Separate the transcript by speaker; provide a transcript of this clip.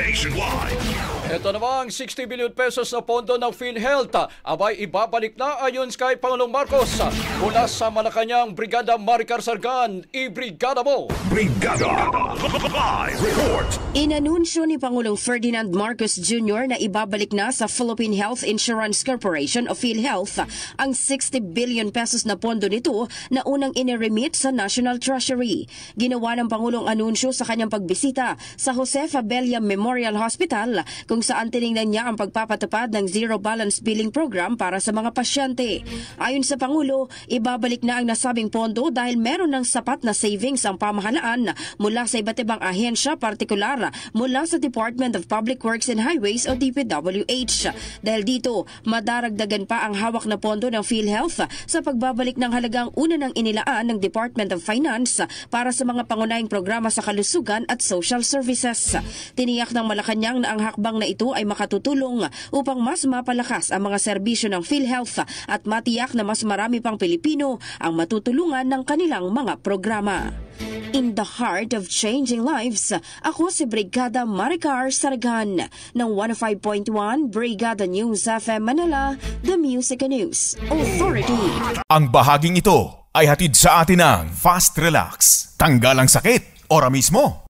Speaker 1: nationwide.
Speaker 2: Ito namang 60 billion pesos na pondo ng PhilHealth abay ibabalik na ayon kay Pangulong Marcos mula sa Malacanang. Brigada Maricar Sargan, i-brigada mo!
Speaker 1: Brigada Live Report.
Speaker 3: Inanunsyo ni Pangulong Ferdinand Marcos Jr. na ibabalik na sa Philippine Health Insurance Corporation o PhilHealth ang 60 billion pesos na pondo nito na unang iniremit sa National Treasury. Ginawa ng Pangulong anunsyo sa kanyang pagbisita sa Jose Fabella Memorial Hospital kung saan tiningnan niya ang pagpapatupad ng Zero Balance Billing Program para sa mga pasyente. Ayon sa Pangulo, ibabalik na ang nasabing pondo dahil meron ng sapat na savings ang pamahalaan mula sa iba't ibang ahensya, partikular mula sa Department of Public Works and Highways o DPWH. Dahil dito, madaragdagan pa ang hawak na pondo ng PhilHealth sa pagbabalik ng halagang una ng inilaan ng Department of Finance para sa mga pangunahing programa sa kalusugan at social services. Tiniyak ng Malacanang na ang hakbang na ito ay makatutulong upang mas mapalakas ang mga serbisyo ng PhilHealth at matiyak na mas marami pang Pilipino ang matutulungan ng kanilang mga programa. In the heart of changing lives, ako si Brigada Maricar Sargan ng 105.1 Brigada News FM Manila, The Music News Authority.
Speaker 4: Ang bahaging ito ay hatid sa atin ng Fast Relax. Tanggal ang sakit, ora mismo.